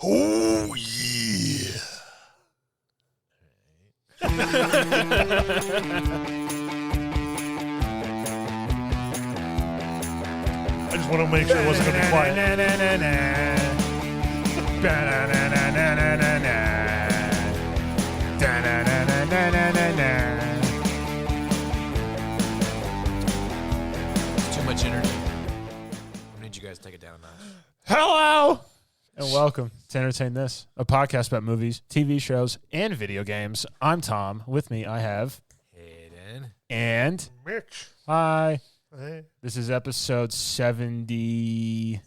Oh, yeah. I just want to make sure it wasn't going to be quiet. It's too much energy. I need you guys to take it down a notch. Hello and welcome to Entertain This, a podcast about movies, TV shows, and video games. I'm Tom. With me, I have Hayden. and Mitch. hi. Hey. This is episode 77.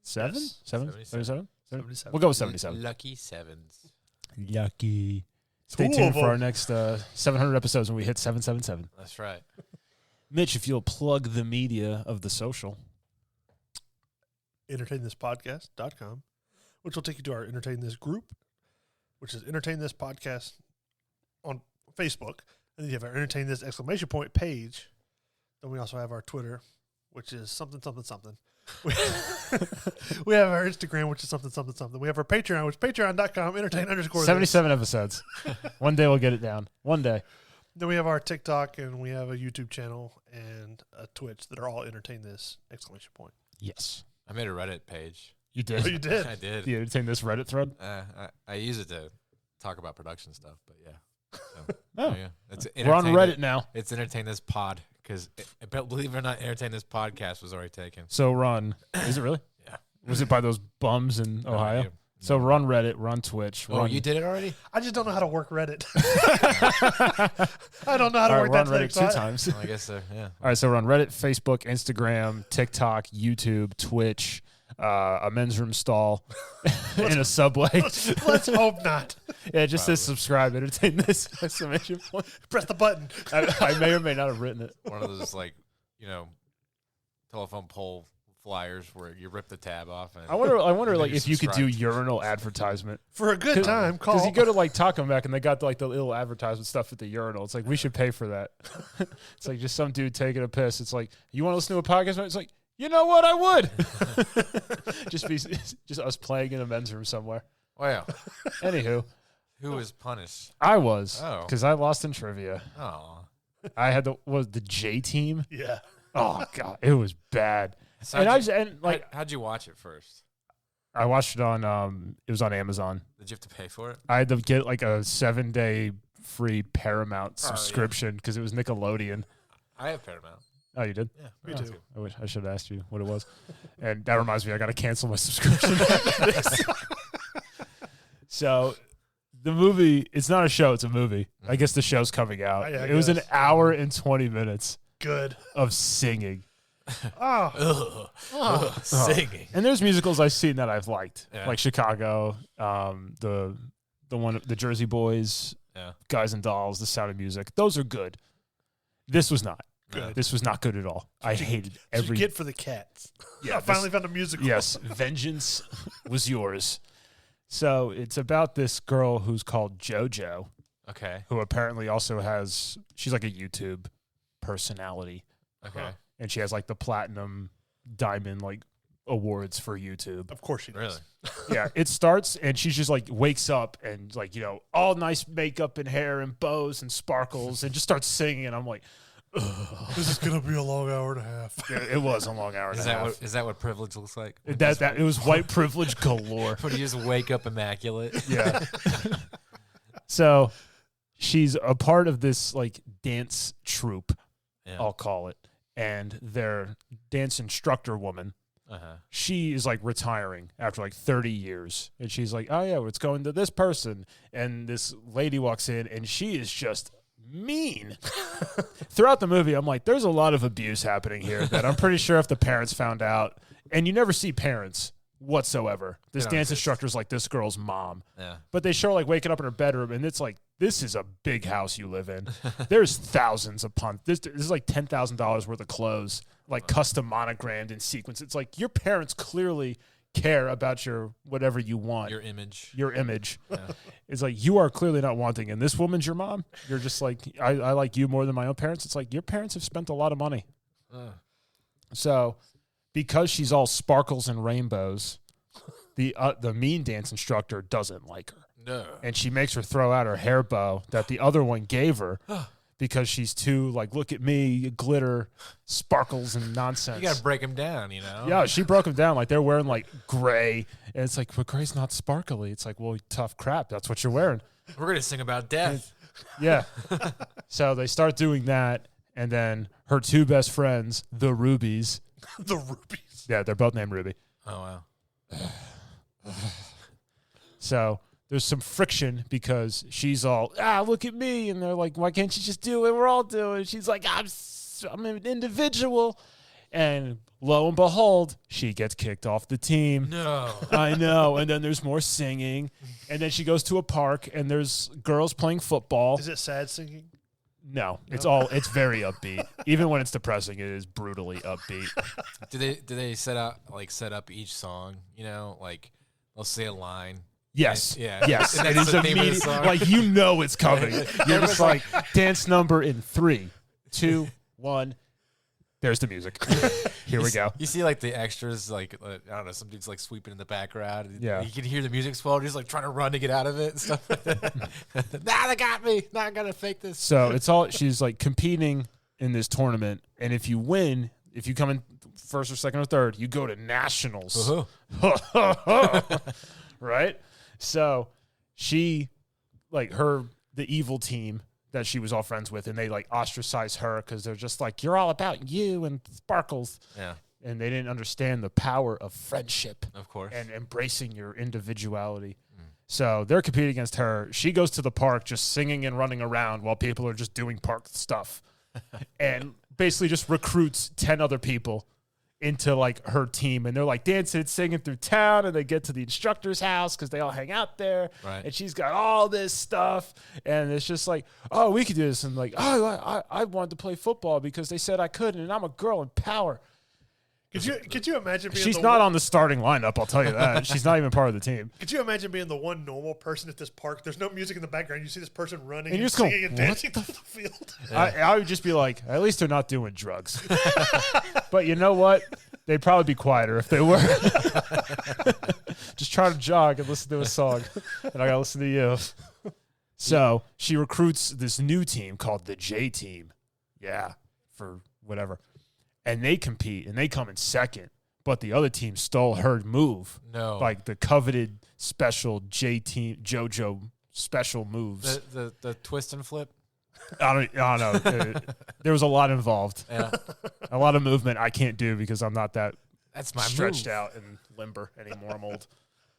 Seven? Yes. 77. 77? 77. We'll go with 77. Lucky sevens. Yucky. Stay Two tuned of for our them. next 700 episodes when we hit 777. That's right. Mitch, if you'll plug the media of the social. EntertainThisPodcast.com, which will take you to our Entertain This group, which is Entertain This Podcast on Facebook. And then you have our Entertain This ! Page. Then we also have our Twitter, which is something. We have our Instagram, which is something. We have our Patreon, which is patreon.com, entertain_this. 77 episodes. One day we'll get it down. One day. Then we have our TikTok, and we have a YouTube channel and a Twitch that are all Entertain This ! Yes. I made a Reddit page. You did. Oh, you did? I did. You entertain this Reddit thread? I use it to talk about production stuff, but yeah. So, Oh. yeah. It's We're on Entertain Reddit now. It's Entertain This Pod, because believe it or not, Entertain This Podcast was already taken. So run. Is it really? Yeah. Was it by those bums in Ohio? No, So run Reddit, run Twitch. Oh, run, you did it already? I just don't know how to work Reddit. I don't know how to All work right, that run thing. Reddit so two I- times. I guess so, yeah. All right, so we're on Reddit, Facebook, Instagram, TikTok, YouTube, Twitch, a men's room stall, in a subway. Let's hope not. Yeah, it just says Probably. subscribe, entertain this, exclamation point. Press the button. I may or may not have written it. One of those, telephone pole flyers where you rip the tab off. And I wonder, and like, then if you could do subscribe. urinal advertisement. For a good time, call. Because you go to, like, Taco Mac, and they got, like, the little advertisement stuff at the urinal. It's like, we should pay for that. It's like just some dude taking a piss. It's like, you want to listen to a podcast? It's like, you know what? I would. just us playing in a men's room somewhere. Wow. Anywho, Who was punished? I was, Oh. because I lost in trivia. Oh. I had the J team. Yeah. Oh God, it was bad. So And how'd you watch it first? I watched it on it was on Amazon. Did you have to pay for it? I had to get like a 7-day free Paramount Oh, yeah. subscription because it was Nickelodeon. I have Paramount. Oh, you did? Yeah, Me Paramount's too. good. I wish I should have asked you what it was. And that reminds me, I got to cancel my subscription. So the movie, it's not a show, it's a movie. I guess the show's coming out. Yeah, I It was an guess. hour and 20 minutes Good. of singing. Oh. Ugh. Singing. And there's musicals I've seen that I've liked, Yeah. like Chicago, the one, the Jersey Boys, Yeah. Guys and Dolls, The Sound of Music. Those are good. This was not. Good. This was not good at all. I hated Did every. you get for the cats? Yeah, I finally found a musical. Yes, vengeance was yours. So it's about this girl who's called JoJo, Okay. who apparently also she's like a YouTube personality, Okay. and she has like the platinum, diamond like awards for YouTube. Of course she does. Really? Yeah, it starts and she's just like wakes up and like, all nice makeup and hair and bows and sparkles and just starts singing, and I'm like, ugh. This is going to be a long hour and a half. Yeah, it was a long hour and Is a that half. what that privilege looks like? That it was white privilege galore. When you just wake up immaculate. Yeah. So she's a part of this like dance troupe, Yeah. I'll call it. And their dance instructor woman, Uh-huh. she is like retiring after like 30 years. And she's like, oh yeah, it's going to this person. And this lady walks in and she is just mean. Throughout the movie, I'm like, there's a lot of abuse happening here that I'm pretty sure if the parents found out, and you never see parents whatsoever. This They don't dance exist. instructor's like this girl's mom. Yeah. But they show her like waking up in her bedroom, and it's like, this is a big house you live in. There's thousands upon this is like $10,000 worth of clothes, like custom monogrammed in sequence. It's like your parents clearly care about your whatever you want. Your image. Your image. Yeah. It's like you are clearly not wanting, and this woman's your mom. You're just like, I like you more than my own parents. It's like your parents have spent a lot of money. Ugh. So because she's all sparkles and rainbows, the mean dance instructor doesn't like her. No. And she makes her throw out her hair bow that the other one gave her because she's too, like, look at me, glitter, sparkles, and nonsense. You got to break him down, you know? Yeah, she broke them down. Like, they're wearing, like, gray. And it's like, but gray's not sparkly. It's like, well, tough crap. That's what you're wearing. We're going to sing about death. Yeah. So they start doing that. And then her two best friends, the Rubies. The Rubies. Yeah, they're both named Ruby. Oh, wow. So there's some friction because she's all, look at me. And they're like, why can't you just do what we're all doing? She's like, I'm an individual. And lo and behold, she gets kicked off the team. No. I know. And then there's more singing. And then she goes to a park and there's girls playing football. Is it sad singing? No, it's very upbeat. Even when it's depressing, it is brutally upbeat. Do they set up each song, you know, like they'll say a line. Yes. Yeah. Yes. And It that's is the name of the immediate. song. Like, you know it's coming. You're just like, dance number in 3, 2, 1. There's the music. Here we go. You see, like, the extras, like, I don't know, some dude's, like, sweeping in the background. Yeah. You can hear the music swell. He's, like, trying to run to get out of it and stuff like that. They got me. Now I got to fake this. So it's all, she's like competing in this tournament. And if you win, if you come in first or second or third, you go to nationals. Right? So she, like, the evil team that she was all friends with, and they, like, ostracize her because they're just like, you're all about you and sparkles. Yeah. And they didn't understand the power of friendship. Of course. And embracing your individuality. So they're competing against her. She goes to the park just singing and running around while people are just doing park stuff. And basically just recruits 10 other people into, like, her team. And they're, like, dancing and singing through town. And they get to the instructor's house because they all hang out there. Right. And she's got all this stuff. And it's just like, oh, we could do this. And, like, oh, I wanted to play football because they said I couldn't. And I'm a girl in power. Could you imagine being She's not on the starting lineup, I'll tell you that. She's not even part of the team. Could you imagine being the one normal person at this park? There's no music in the background. You see this person running And and, you're just going, singing and "What dancing through the field. I would just be like, at least they're not doing drugs. But you know what? They'd probably be quieter if they were. Just try to jog and listen to a song. And I got to listen to you. So she recruits this new team called the J Team. Yeah, for whatever. And they compete, and they come in second. But the other team stole her move. No. Like the coveted special J Team, JoJo special moves. The twist and flip. I don't know. There was a lot involved. Yeah. A lot of movement I can't do because I'm not that That's my stretched move. out and limber anymore. I'm old.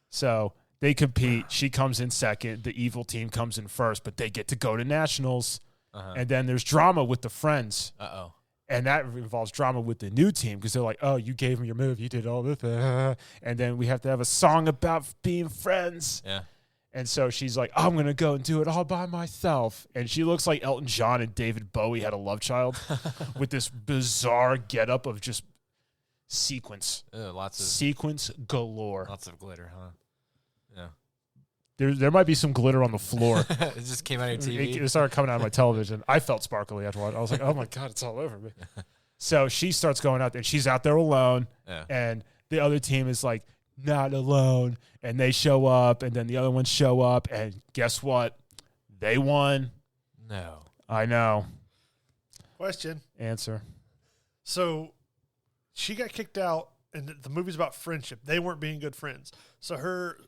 So they compete. She comes in second. The evil team comes in first, but they get to go to nationals. And then there's drama with the friends. Uh-oh. And that involves drama with the new team because they're like, oh, you gave me your move. You did all this. And then we have to have a song about being friends. Yeah. And so she's like, I'm going to go and do it all by myself. And she looks like Elton John and David Bowie had a love child with this bizarre getup of just sequence. Sequence galore. Lots of glitter, huh? Yeah. There might be some glitter on the floor. It just came out of your TV. It started coming out of my television. I felt sparkly after a while. I was like, oh, my God, it's all over me. So she starts going out there, and she's out there alone. Yeah. And the other team is like, not alone. And they show up, and then the other ones show up. And guess what? They won. No. I know. Question. Answer. So she got kicked out, and the movie's about friendship. They weren't being good friends. So her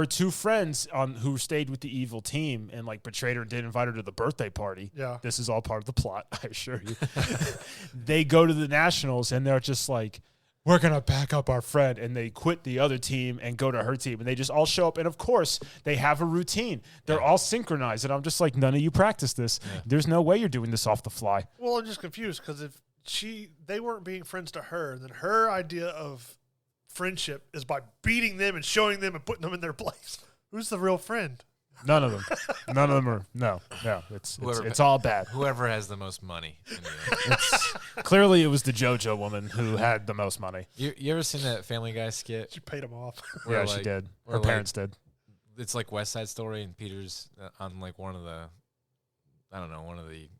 two friends who stayed with the evil team and, like, betrayed her and didn't invite her to the birthday party. Yeah. This is all part of the plot, I assure you. They go to the nationals, and they're just like, we're going to back up our friend. And they quit the other team and go to her team. And they just all show up. And, of course, they have a routine. They're all synchronized. And I'm just like, none of you practice this. Yeah. There's no way you're doing this off the fly. Well, I'm just confused because if they weren't being friends to her, and then her idea of friendship is by beating them and showing them and putting them in their place. Who's the real friend? None of them. None of them are. No. It's all bad. Whoever has the most money. Clearly, it was the JoJo woman who had the most money. You ever seen that Family Guy skit? She paid him off. Yeah, she did. Her parents did. It's like West Side Story, and Peter's on like one of the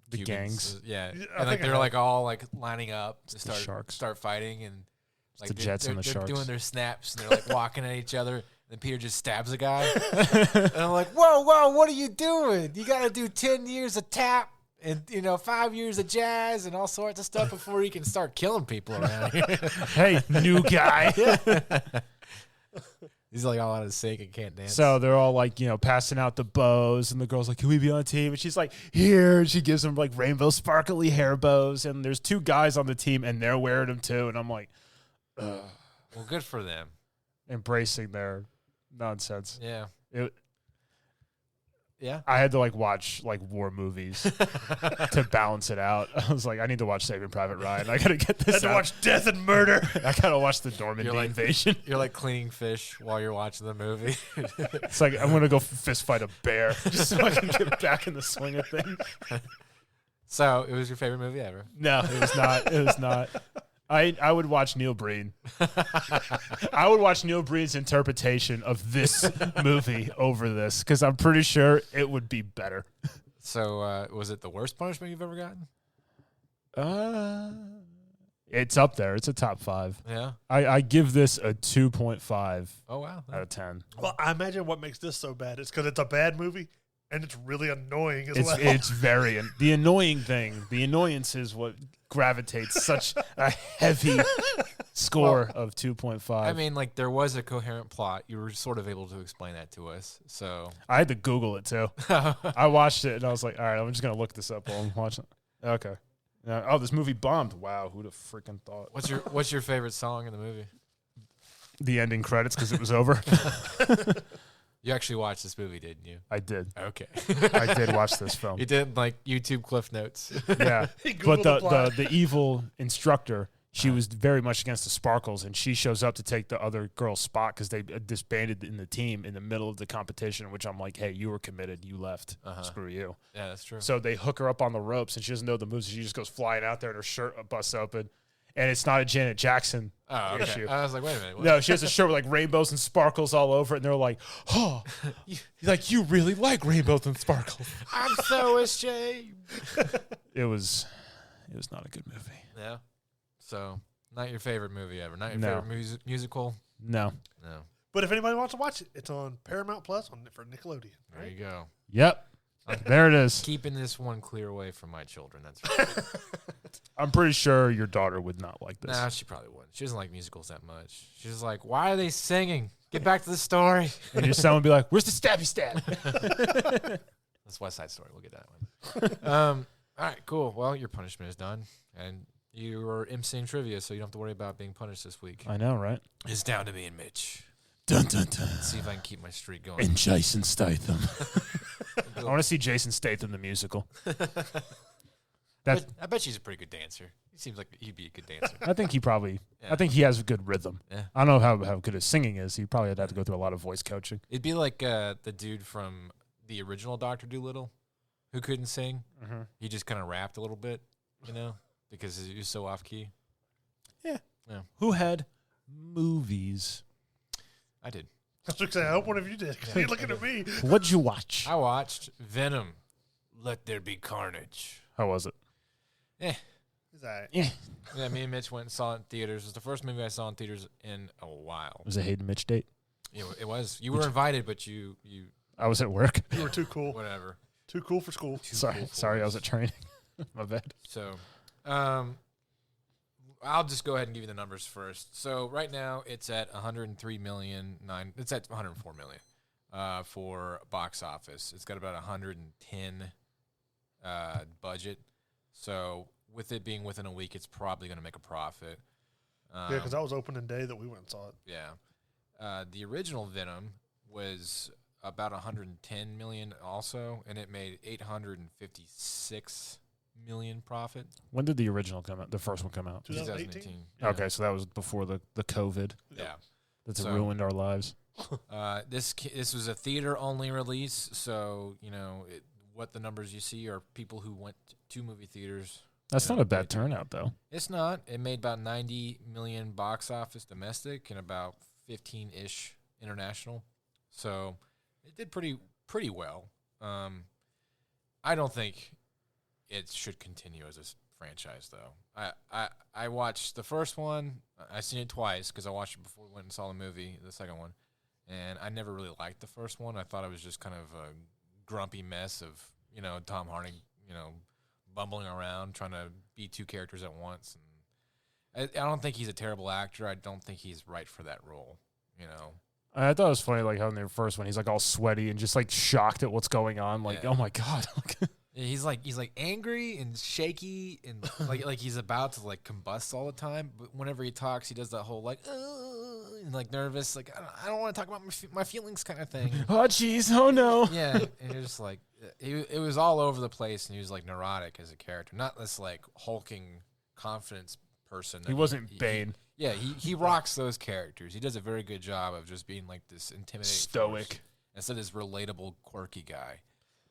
Cubans. gangs. Yeah, and like they're like all like lining up to start fighting, and Like the Jets and the they're Sharks. doing their snaps and they're like walking at each other. And Peter just stabs a guy. And I'm like, whoa, what are you doing? You got to do 10 years of tap and 5 years of jazz and all sorts of stuff before you can start killing people around here. Hey, new guy. He's like all out of sync and can't dance. So they're all like, passing out the bows, and the girl's like, "Can we be on a team?" And she's like, "Here." And she gives them like rainbow sparkly hair bows, and there's 2 guys on the team, and they're wearing them too. And I'm like, ugh. Well, good for them. Embracing their nonsense. Yeah. I had to like watch like war movies to balance it out. I was like, I need to watch Saving Private Ryan. I gotta get this. I had to watch Death and Murder. I gotta watch the Normandy invasion. You're like cleaning fish while you're watching the movie. It's like I'm gonna go fist fight a bear just so I can get back in the swing of things. So it was your favorite movie ever? No, it was not. It was not. I would watch Neil Breen. I would watch Neil Breen's interpretation of this movie over this because I'm pretty sure it would be better. So was it the worst punishment you've ever gotten? It's up there. It's a top 5. Yeah. I give this a 2.5 Oh, wow. out of 10. Well, I imagine what makes this so bad is because it's a bad movie and it's really annoying as well. It's very the annoying thing. The annoyance is what gravitates such a heavy score of 2.5. I mean, like, there was a coherent plot. You were sort of able to explain that to us. So I had to Google it too. I watched it and I was like, all right, I'm just gonna look this up while I'm watching it. Okay. Oh, this movie bombed. Wow, who'd have freaking thought? What's your favorite song in the movie? The ending credits because it was over. You actually watched this movie, didn't you? I did. Okay. I did watch this film. You did like YouTube Cliff Notes. Yeah. He But Googled the evil instructor, she was very much against the Sparkles, and she shows up to take the other girl's spot because they disbanded in the team in the middle of the competition, which I'm like, hey, you were committed. You left. Screw you. Yeah, that's true. So they hook her up on the ropes, and she doesn't know the moves. She just goes flying out there, and her shirt busts open. And it's not a Janet Jackson issue. I was like, wait a minute. What? No, she has a shirt with like rainbows and sparkles all over it, and they're like, oh, you really like rainbows and sparkles. I'm so ashamed. It was not a good movie. Yeah. So, not your favorite movie ever. Not your No. favorite musical. No. No. But if anybody wants to watch it, it's on Paramount Plus for Nickelodeon. There you go. Yep. There it is. Keeping this one clear away from my children. That's right. I'm pretty sure your daughter would not like this. Nah, she probably wouldn't. She doesn't like musicals that much. She's like, why are they singing? Get back to the story. And your son would be like, where's the stabby stab? That's West Side Story. We'll get that one. All right, cool. Well, your punishment is done. And you were emceeing trivia, so you don't have to worry about being punished this week. I know, right? It's down to me and Mitch. Dun, dun, dun. Let's see if I can keep my streak going. And Jason Statham. I want to see Jason Statham, the musical. I bet she's a pretty good dancer. He seems like he'd be a good dancer. I think he probably. Yeah. I think he has a good rhythm. Yeah. I don't know how good his singing is. He probably had to go through a lot of voice coaching. It'd be like the dude from the original Dr. Dolittle who couldn't sing. Mm-hmm. He just kind of rapped a little bit, because he was so off key. Yeah. Yeah. Who had movies? I did. I was going to say, I hope one of you did. 'Cause you're looking at me. What'd you watch? I watched Venom. Let There Be Carnage. How was it? It's all right. Yeah. Yeah, me and Mitch went and saw it in theaters. It was the first movie I saw in theaters in a while. Was it Hayden Mitch date? It was. You were invited, but you I was at work. You were too cool. whatever. Too cool for school. Sorry, I was at training. My bad. So, I'll just go ahead and give you the numbers first. So right now it's at 103 million. It's at 104 million for box office. It's got about 110 budget. So with it being within a week, it's probably going to make a profit. Yeah, because that was opening day that we went and saw it. Yeah. The original Venom was about 110 million also, and it made 856 million profit. When did the original come out? The first one come out? 2018? Yeah. Okay, so that was before the COVID. Yeah. That's So- ruined our lives. This was a theater only release, so what the numbers you see are people who went to movie theaters. That's not a bad turnout, though. It's not. It made about 90 million box office domestic and about 15-ish international. So it did pretty well. I don't think it should continue as a franchise, though. I watched the first one. I seen it twice because I watched it before we went and saw the movie, the second one, and I never really liked the first one. I thought it was just kind of a grumpy mess of Tom Hardy bumbling around trying to be two characters at once. And I don't think he's a terrible actor. I don't think he's right for that role. I thought it was funny, like how in the first one he's like all sweaty and just like shocked at what's going on. Like, oh my god. He's like angry and shaky and like he's about to like combust all the time. But whenever he talks, he does that whole like and like nervous, like I don't want to talk about my feelings kind of thing. Oh jeez, oh no. Yeah, and you're just like it was all over the place, and he was like neurotic as a character, not this like hulking confidence person. He wasn't Bane. He rocks those characters. He does a very good job of just being like this intimidating, stoic, instead of this relatable, quirky guy.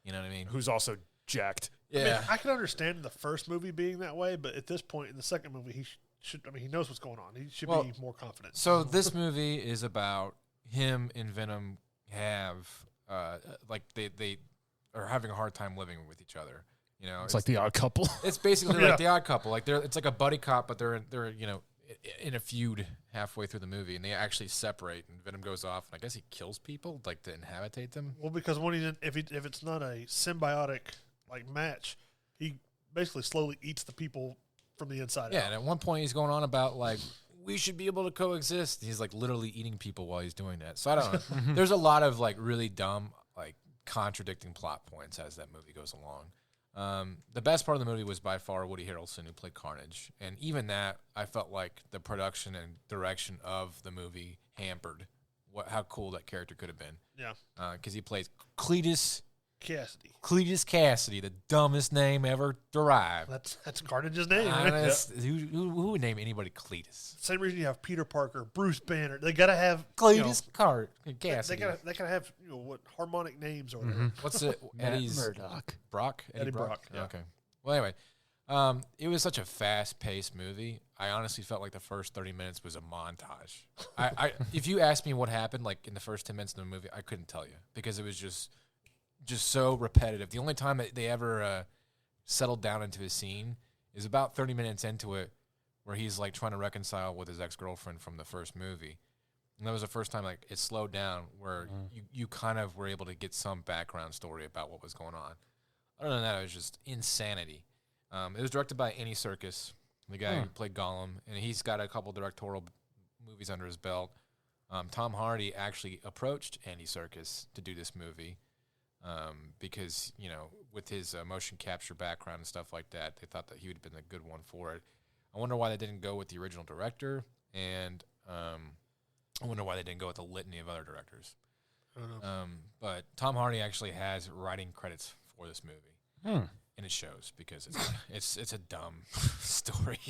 You know what I mean? Who's also jacked. Yeah, I mean, I can understand the first movie being that way, but at this point in the second movie, he should. I mean, he knows what's going on. He should be more confident. So this movie is about him and Venom have like they are having a hard time living with each other. It's like The Odd Couple. It's basically like The Odd Couple. Like it's like a buddy cop, but they're in a feud halfway through the movie, and they actually separate. And Venom goes off, and I guess he kills people like to inhabitate them. Well, because when if it's not a symbiotic like match, he basically slowly eats the people from the inside out. Yeah, and at one point he's going on about like we should be able to coexist. He's like literally eating people while he's doing that. So I don't know. There's a lot of like really dumb like contradicting plot points as that movie goes along. The best part of the movie was by far Woody Harrelson, who played Carnage. And even that, I felt like the production and direction of the movie hampered how cool that character could have been. Yeah. Because he plays Cletus Cassidy, the dumbest name ever derived. That's Carnage's name, right? Who would name anybody Cletus? Same reason you have Peter Parker, Bruce Banner. They gotta have Cletus Cassidy. They gotta have what harmonic names or whatever. What's it? Eddie's Murdoch. Brock. Eddie Brock. Yeah. Okay. Well, anyway, it was such a fast-paced movie. I honestly felt like the first 30 minutes was a montage. I if you asked me what happened like in the first 10 minutes of the movie, I couldn't tell you because it was just so repetitive. The only time that they ever settled down into a scene is about 30 minutes into it, where he's like trying to reconcile with his ex-girlfriend from the first movie. And that was the first time like it slowed down, where you kind of were able to get some background story about what was going on. Other than that, it was just insanity. It was directed by Andy Serkis, the guy who played Gollum, and he's got a couple directorial movies under his belt. Tom Hardy actually approached Andy Serkis to do this movie. Because, with his motion capture background and stuff like that, they thought that he would have been a good one for it. I wonder why they didn't go with the original director, and I wonder why they didn't go with a litany of other directors. I don't know. But Tom Hardy actually has writing credits for this movie, and it shows because it's a dumb story.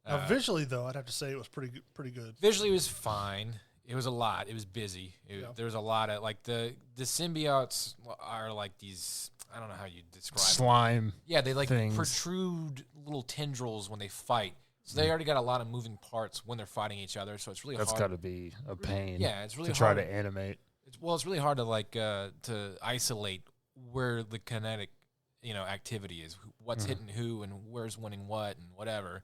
Now, visually, though, I'd have to say it was pretty good. Visually, it was fine. It was a lot. It was busy. There was a lot of like the symbiotes are like these. I don't know how you describe slime. Yeah, they like things. Protrude little tendrils when they fight. So they already got a lot of moving parts when they're fighting each other. So it's really hard. That's got to be a pain. Yeah, it's really to hard try to animate. It's really hard to like to isolate where the kinetic activity is, what's hitting who, and where's winning what, and whatever.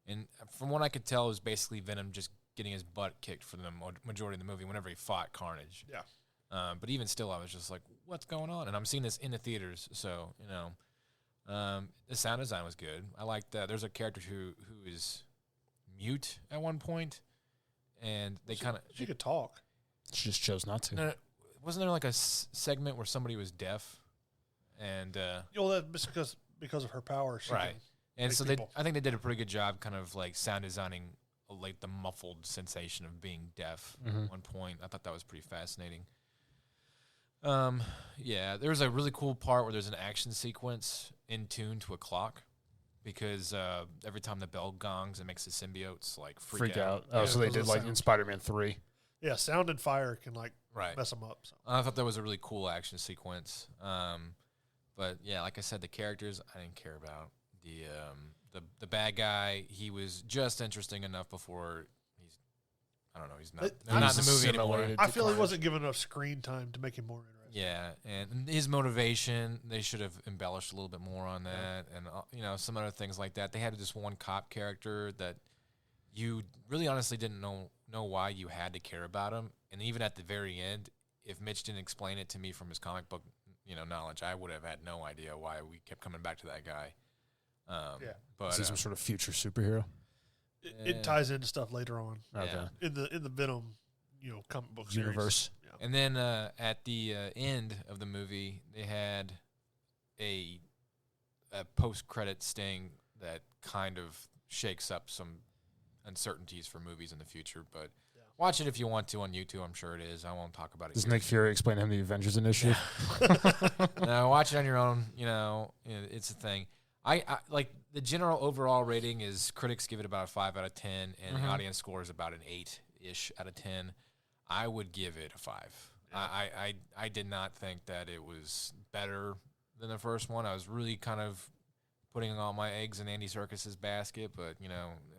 And from what I could tell, it was basically Venom just getting his butt kicked for the majority of the movie whenever he fought Carnage. Yeah. But even still, I was just like, what's going on? And I'm seeing this in the theaters, so, the sound design was good. I liked that. There's a character who is mute at one point, and they kind of... She could talk. She just chose not to. No, wasn't there like a segment where somebody was deaf? And... that's because of her power. Right. And so I think they did a pretty good job kind of like sound designing like the muffled sensation of being deaf at one point. I thought that was pretty fascinating. Yeah, there's a really cool part where there's an action sequence in tune to a clock because every time the bell gongs, it makes the symbiotes like freak out. Oh, so they did like in Spider-Man 3. Yeah, sound and fire can like right. mess them up. So. I thought that was a really cool action sequence. But yeah, like I said, the characters I didn't care about. The bad guy, he was just interesting enough before he's not in the movie anymore. I feel he wasn't given enough screen time to make him more interesting. Yeah, and his motivation, they should have embellished a little bit more on that, and some other things like that. They had this one cop character that you really honestly didn't know why you had to care about him, and even at the very end, if Mitch didn't explain it to me from his comic book knowledge, I would have had no idea why we kept coming back to that guy. But is he some sort of future superhero? It ties into stuff later on. Okay. In the Venom, comic book Universe. Series. And then at the end of the movie, they had a post-credit sting that kind of shakes up some uncertainties for movies in the future. But watch it if you want to on YouTube. I'm sure it is. I won't talk about it. Does Nick Fury explain him the Avengers Initiative? No, watch it on your own. It's a thing. I like the general overall rating is critics give it about a 5 out of 10, and the audience score is about an 8-ish out of 10. I would give it a 5. Yeah. I did not think that it was better than the first one. I was really kind of putting all my eggs in Andy Serkis's basket, but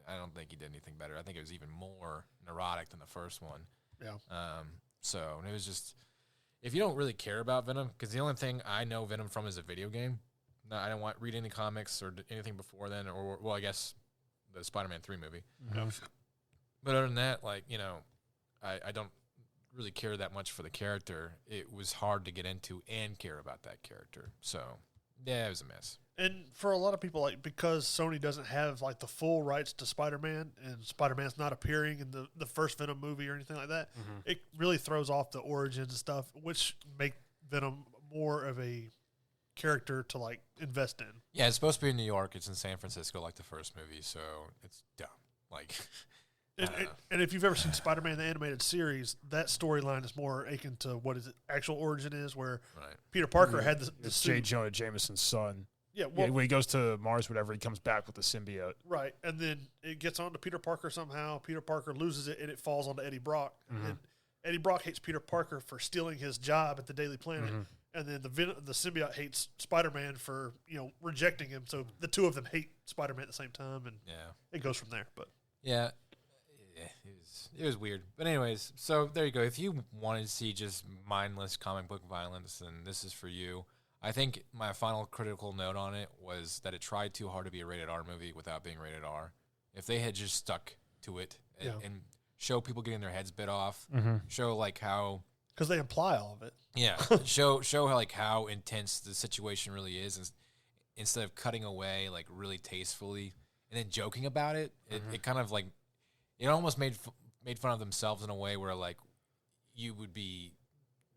I don't think he did anything better. I think it was even more neurotic than the first one. Yeah. So it was just, if you don't really care about Venom, because the only thing I know Venom from is a video game. No, I didn't read any comics or anything before then, or I guess the Spider-Man 3 movie. But other than that, I don't really care that much for the character. It was hard to get into and care about that character. So, yeah, it was a mess. And for a lot of people, because Sony doesn't have the full rights to Spider-Man, and Spider-Man's not appearing in the first Venom movie or anything like that, it really throws off the origins and stuff, which make Venom more of a character to invest in. Yeah, it's supposed to be in New York. It's in San Francisco, like the first movie, so it's dumb. And if you've ever seen Spider-Man the animated series, that storyline is more akin to what his actual origin is, where Peter Parker had the suit. J. Jonah Jameson's son. Yeah, when he goes to Mars, whatever, he comes back with the symbiote. Right, and then it gets on to Peter Parker somehow. Peter Parker loses it, and it falls onto Eddie Brock. And Eddie Brock hates Peter Parker for stealing his job at the Daily Planet. And then the symbiote hates Spider-Man for rejecting him. So the two of them hate Spider-Man at the same time, and it goes from there. But yeah, it was weird. But anyways, so there you go. If you wanted to see just mindless comic book violence, then this is for you. I think my final critical note on it was that it tried too hard to be a rated R movie without being rated R. If they had just stuck to it and show people getting their heads bit off, show how. Because they imply all of it. Yeah, show how intense the situation really is, and instead of cutting away really tastefully and then joking about it, it kind of it almost made fun of themselves in a way where you would be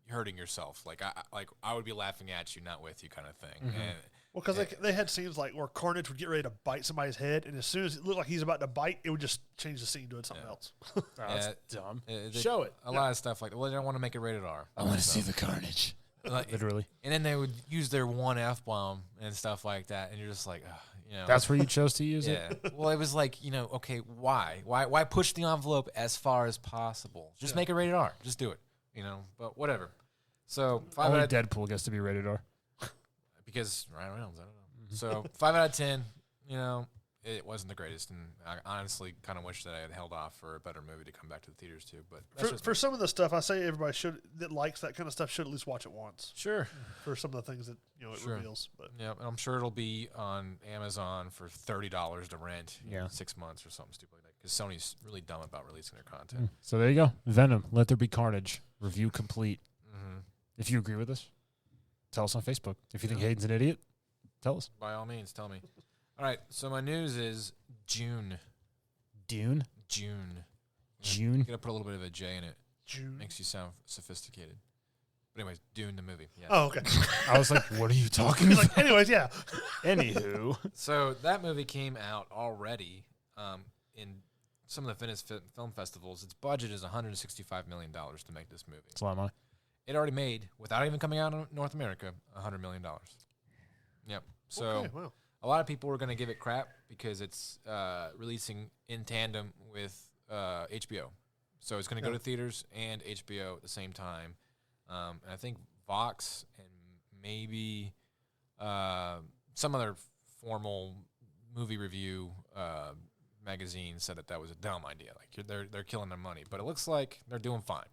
hurting yourself. I would be laughing at you, not with you, kind of thing. And because they had scenes where Carnage would get ready to bite somebody's head, and as soon as it looked like he's about to bite, it would just change the scene to something else. That's dumb. Show it. A lot of stuff they don't want to make it rated R. I want to see the carnage. Literally. And then they would use their one F-bomb and stuff like that, and you're just That's where you chose to use it? Yeah. Well, it was okay, why? Why push the envelope as far as possible? Just make it rated R. Just do it. But whatever. So 5 Only out of Deadpool gets to be rated R. Because Ryan Reynolds, I don't know. So 5 out of 10, it wasn't the greatest, and I honestly kind of wish that I had held off for a better movie to come back to the theaters to. But for some of the stuff, I say everybody that likes that kind of stuff should at least watch it once. Sure. For some of the things that it reveals. But yeah, and I'm sure it'll be on Amazon for $30 to rent. 6 months or something stupid like that. Because Sony's really dumb about releasing their content. So there you go. Venom. Let There Be Carnage. Review complete. If you agree with us, tell us on Facebook. If you think Hayden's an idiot, tell us. By all means, tell me. All right, so my news is June. Dune? June. June? You got to put a little bit of a J in it. June. Makes you sound sophisticated. But anyways, Dune the movie. Yeah. Oh, okay. I was like, what are you talking about? Anyways, yeah. Anywho. So that movie came out already in some of the Venice film festivals. Its budget is $165 million to make this movie. That's a lot of money. It already made, without even coming out in North America, $100 million. Yep. So a lot of people were going to give it crap because it's releasing in tandem with HBO. So it's going to go to theaters and HBO at the same time. And I think Vox and maybe some other formal movie review magazine said that was a dumb idea. They're killing their money. But it looks like they're doing fine,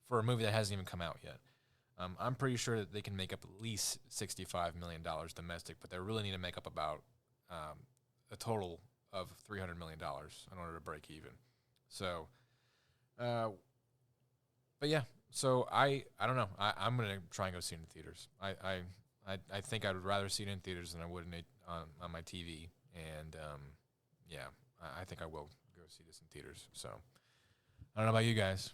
for a movie that hasn't even come out yet. I'm pretty sure that they can make up at least $65 million domestic, but they really need to make up about a total of $300 million in order to break even. So, but yeah, so I don't know. I'm gonna try and go see it in theaters. I think I would rather see it in theaters than I would on my TV. And yeah, I think I will go see this in theaters. So I don't know about you guys.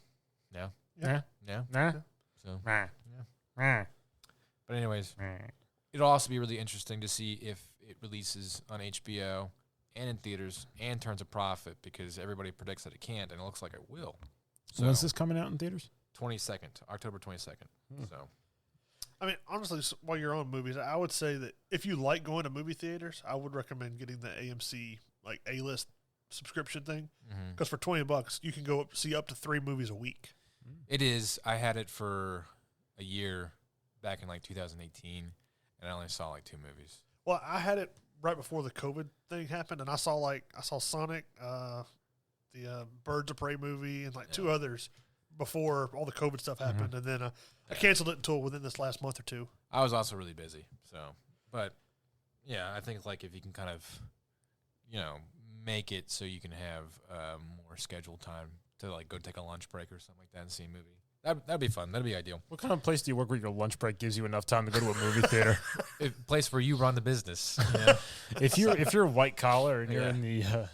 No. Yeah. No. Nah. So Nah. yeah. But anyways, it'll also be really interesting to see if it releases on HBO and in theaters and turns a profit, because everybody predicts that it can't, and it looks like it will. So When's this coming out in theaters? October 22nd. So, I mean, honestly, while you're on movies, I would say that if you like going to movie theaters, I would recommend getting the AMC like A-list subscription thing, because for $20 you can go see up to 3 movies a week. It is. I had it for a year back in like 2018, and I only saw like 2 movies. Well, I had it right before the COVID thing happened, and I saw Sonic, the Birds of Prey movie, and like 2 others before all the COVID stuff happened, and then I canceled it until within this last month or 2. I was also really busy, so. But yeah, I think like if you can kind of, make it so you can have more scheduled time to like go take a lunch break or something like that and see a movie. That'd be fun. That'd be ideal. What kind of place do you work where your lunch break gives you enough time to go to a movie theater? A place where you run the business. If you're white collar and you're in the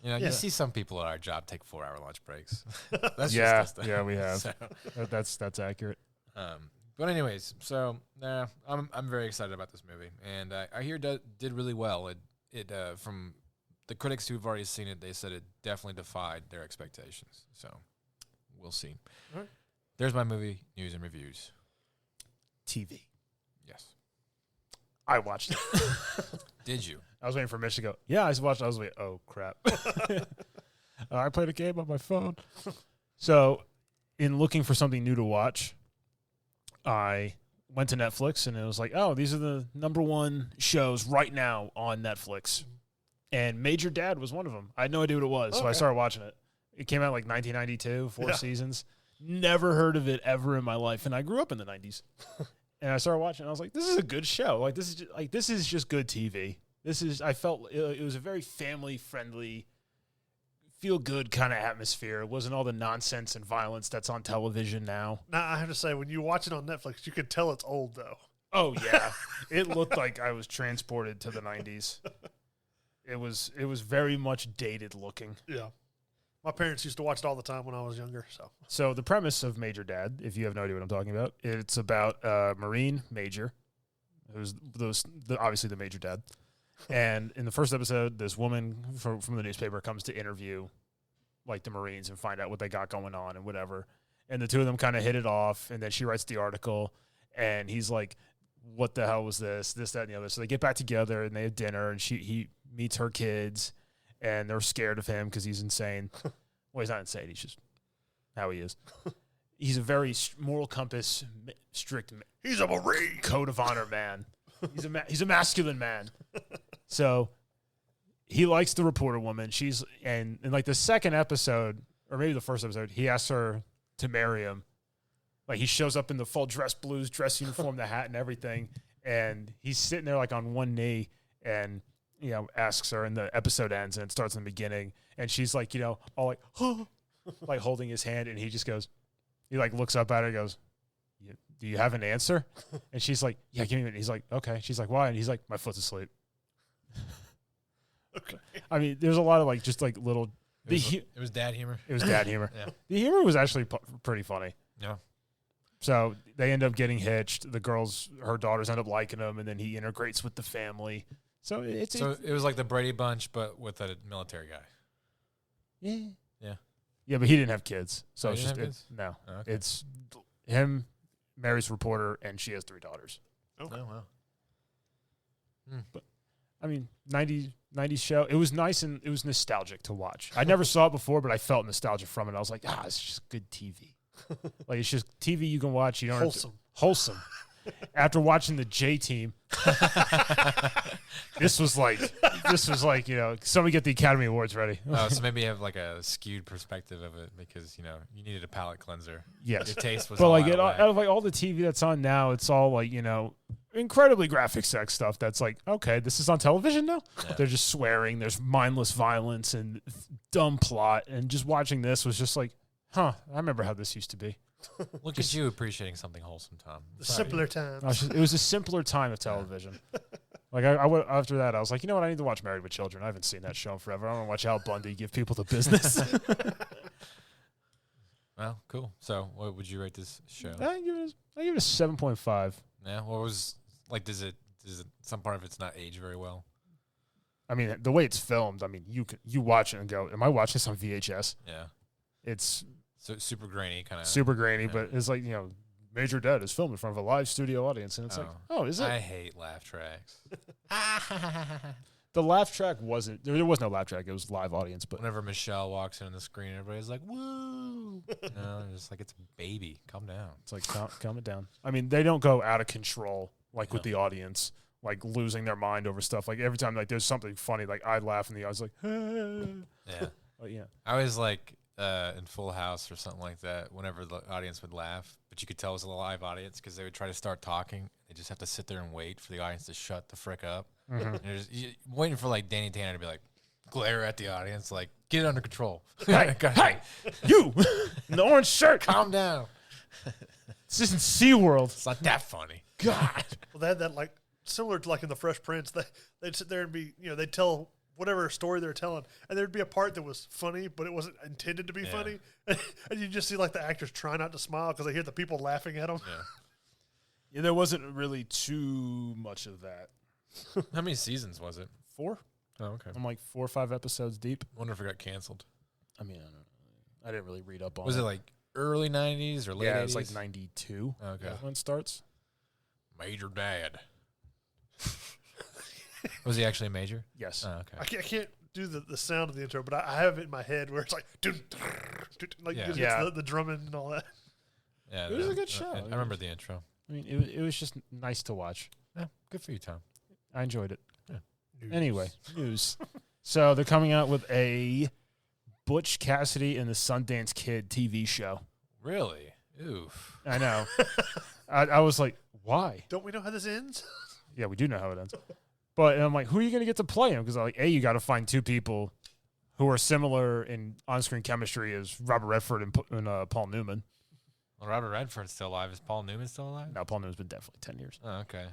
you see some people at our job take 4-hour lunch breaks. That's yeah, just us, yeah, we have. So, That's accurate. but anyways, so I'm very excited about this movie, and I hear it did really well. It from the critics who've already seen it, they said it definitely defied their expectations. So we'll see. All right. There's my movie news and reviews. TV. Yes. I watched it. Did you? I was waiting for Mitch to go, yeah, I watched it. I was like, oh, crap. I played a game on my phone. So in looking for something new to watch, I went to Netflix, and it was like, oh, these are the #1 shows right now on Netflix. And Major Dad was one of them. I had no idea what it was, so I started watching it. It came out like 1992, 4 seasons. Never heard of it ever in my life, and I grew up in the 90s. And I started watching, and I was like, this is a good show. Like this is just good TV. I felt it was a very family-friendly, feel-good kind of atmosphere. It wasn't all the nonsense and violence that's on television now. Now, I have to say, when you watch it on Netflix, you can tell it's old, though. Oh, yeah. It looked like I was transported to the 90s. It was very much dated looking. Yeah. My parents used to watch it all the time when I was younger. So the premise of Major Dad, if you have no idea what I'm talking about, it's about Marine Major, who's obviously the Major Dad. And in the first episode, this woman from the newspaper comes to interview like the Marines and find out what they got going on and whatever. And the two of them kind of hit it off, and then she writes the article, and he's like, what the hell was this, that, and the other. So they get back together, and they have dinner, and he meets her kids, and they're scared of him because he's insane. Well, he's not insane. He's just how he is. He's a very moral compass, strict. He's a Marine. Code of honor man. He's a masculine man. So he likes the reporter woman. She's and in like the second episode, or maybe the first episode, he asks her to marry him. Like he shows up in the full blues dress uniform, the hat and everything, and he's sitting there like on one knee and asks her, and the episode ends and it starts in the beginning, and she's like, all like, oh, like holding his hand, and he just goes, he like looks up at her and goes, do you have an answer? And she's like, yeah, give me a minute. He's like, okay. She's like, why? And he's like, my foot's asleep. Okay. I mean, there's a lot of like just like little. It was dad humor. It was dad humor. Yeah. The humor was actually pretty funny. Yeah. So they end up getting hitched. Her daughters end up liking him, and then he integrates with the family. So it was like the Brady Bunch, but with a military guy. Yeah. Yeah. Yeah, but he didn't have kids. So it's just no. Oh, okay. It's him, marries reporter, and she has 3 daughters. Okay. Oh wow. But I mean, 90s show. It was nice and it was nostalgic to watch. I never saw it before, but I felt nostalgia from it. I was like, it's just good TV. Like it's just TV you can watch. You don't wholesome. Wholesome. After watching the J Team, This was like, somebody get the Academy Awards ready. Oh, so maybe you have like a skewed perspective of it because you needed a palate cleanser. Yes, your taste was. But all like, out out of like all the TV that's on now, it's all like incredibly graphic sex stuff. That's like, okay, this is on television now. Yeah. They're just swearing. There's mindless violence and dumb plot. And just watching this was just like, I remember how this used to be. Look at you appreciating something wholesome, Tom. The simpler times. It was a simpler time of television. Like I would, after that, I was like, you know what? I need to watch Married with Children. I haven't seen that show in forever. I want to watch Al Bundy give people the business. Well, cool. So, what would you rate this show? I give it a 7.5. Yeah. What was like? Does it some part of it's not age very well? I mean, the way it's filmed. I mean, you watch it and go, "Am I watching this on VHS?" Yeah. It's so super grainy, kind of. Super grainy, but it's like Major Dad is filmed in front of a live studio audience, and it's like, oh, is it? I hate laugh tracks. The laugh track wasn't. There was no laugh track. It was live audience. But whenever Michelle walks in on the screen, everybody's like, "Woo!" Just like it's a baby. Calm down. It's like calm it down. I mean, they don't go out of control with the audience, like losing their mind over stuff. Like every time, like there's something funny, like I'd laugh and the audience like, yeah, yeah. I was like in Full House or something like that. Whenever the audience would laugh, but you could tell it was a live audience because they would try to start talking. They just have to sit there and wait for the audience to shut the frick up. Mm-hmm. And you're waiting for like Danny Tanner to be like glare at the audience, like get it under control. Hey, you, in the orange shirt, calm down. This isn't SeaWorld. It's not that funny. God. Well, they had that like similar to like in the Fresh Prince. They'd sit there and be they'd tell whatever story they're telling, and there'd be a part that was funny, but it wasn't intended to be funny, and you just see like the actors try not to smile because they hear the people laughing at them. Yeah, there wasn't really too much of that. How many seasons was it? 4. Oh, okay. I'm like 4 or 5 episodes deep. Wonder if it got canceled. I mean, I don't know. I didn't really read up on it. Was it like early 90s or late 80s? Yeah, it was like 92. Okay. When it starts. Major Dad. Was he actually a major? Yes. Oh, okay. I can't do the sound of the intro, but I have it in my head where it's like, like the drumming and all that. Yeah, it was a good show. I remember the intro. I mean, it was just nice to watch. Yeah, good for you, Tom. I enjoyed it. Yeah. Anyway, news. So they're coming out with a Butch Cassidy and the Sundance Kid TV show. Really? Oof. I know. I was like, why? Don't we know how this ends? Yeah, we do know how it ends. But I'm like, who are you going to get to play him? Because like, you got to find 2 people who are similar in on-screen chemistry as Robert Redford and Paul Newman. Well, Robert Redford's still alive. Is Paul Newman still alive? No, Paul Newman's been dead for like 10 years. Oh, okay.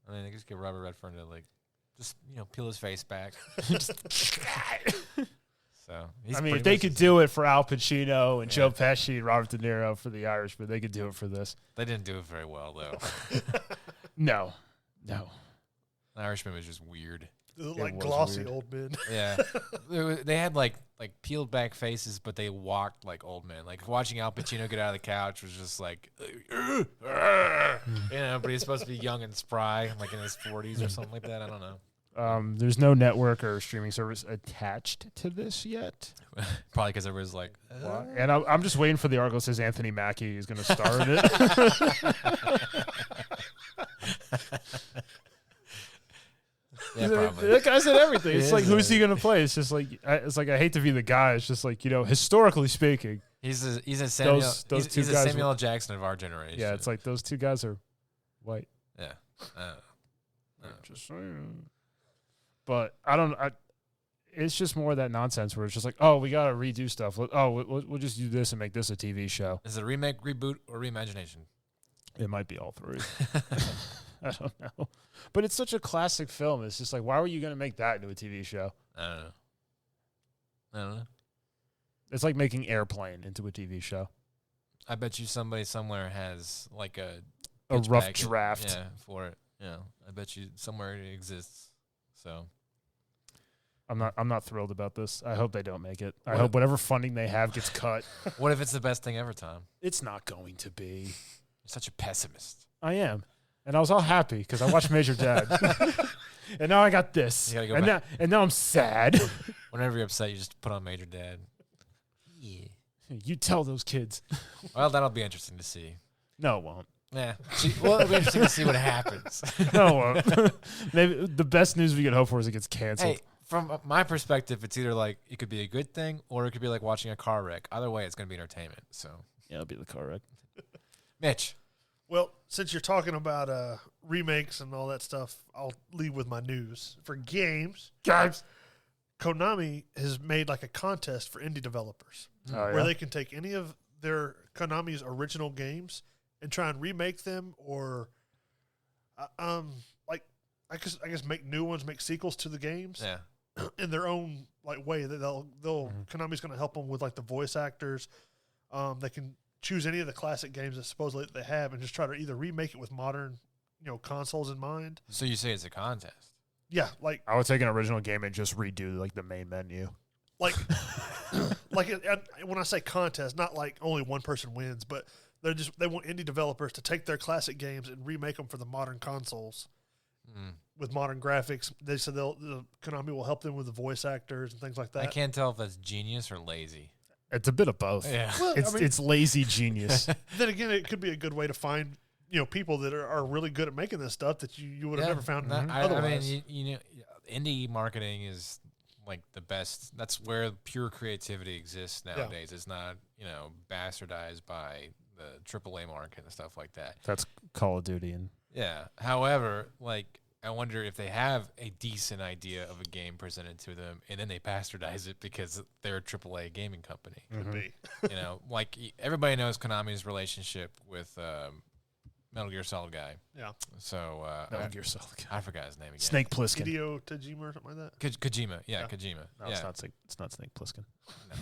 I mean, I just get Robert Redford to just peel his face back. So I mean, if they could do it for Al Pacino and Joe Pesci and Robert De Niro for The Irishman, they could do it for this. They didn't do it very well, though. No. The Irishman was just weird. Like glossy weird. Old men. Yeah. They had like peeled back faces, but they walked like old men. Like watching Al Pacino get out of the couch was just like, but he's supposed to be young and spry, like in his 40s or something like that. I don't know. There's no network or streaming service attached to this yet. Probably because everyone's like, and I'm just waiting for the article that says Anthony Mackie is going to star in it. Yeah, probably. That guy said everything. It's like, who's he going gonna play? It's just like, I hate to be the guy. It's just like, historically speaking, he's a Samuel. He's a Samuel L. Jackson of our generation. Yeah, it's like those 2 guys are white. Yeah, just saying. But I don't. It's just more of that nonsense where it's just like, oh, we gotta redo stuff. We'll just do this and make this a TV show. Is it a remake, reboot, or reimagination? It might be all 3. I don't know. But it's such a classic film. It's just like, why were you going to make that into a TV show? I don't know. It's like making Airplane into a TV show. I bet you somebody somewhere has like a rough draft for it. Yeah. I bet you somewhere it exists. So I'm not thrilled about this. I hope they don't make it. I hope whatever funding they have gets cut. What if it's the best thing ever, Tom? It's not going to be. You're such a pessimist. I am. And I was all happy because I watched Major Dad. And now I got this. You gotta go back. Now I'm sad. Whenever you're upset, you just put on Major Dad. Yeah. You tell those kids. Well, that'll be interesting to see. No, it won't. Yeah. Well, it'll be interesting to see what happens. No, maybe the best news we could hope for is it gets canceled. Hey, from my perspective, it's either like it could be a good thing or it could be like watching a car wreck. Either way, it's going to be entertainment. So Yeah, it'll be the car wreck. Mitch. Well, since you're talking about remakes and all that stuff, I'll leave with my news. For games, Konami has made like a contest for indie developers where they can take any of their Konami's original games and try and remake them, or like I guess make new ones, make sequels to the games in their own like way. That they'll Konami's going to help them with like the voice actors. They can choose any of the classic games that supposedly they have and just try to either remake it with modern, consoles in mind. So you say it's a contest? Yeah, like I would take an original game and just redo like the main menu. like when I say contest, not like only one person wins, but they want indie developers to take their classic games and remake them for the modern consoles with modern graphics. They said Konami will help them with the voice actors and things like that. I can't tell if that's genius or lazy. It's a bit of both. Yeah. Well, It's lazy genius. Then again, it could be a good way to find people that are really good at making this stuff that you would have never found otherwise. I mean, indie marketing is like the best. That's where pure creativity exists nowadays. It's not bastardized by the AAA market and stuff like that. That's Call of Duty and However, like I wonder if they have a decent idea of a game presented to them and then they bastardize it because they're a AAA gaming company. Could be. Like everybody knows Konami's relationship with Metal Gear Solid guy. Yeah. So Metal Gear Solid guy. I forgot his name again. Snake Plissken. Hideo Kojima or something like that. Kojima. Yeah, Kojima. No, yeah. it's not Snake Plissken. No.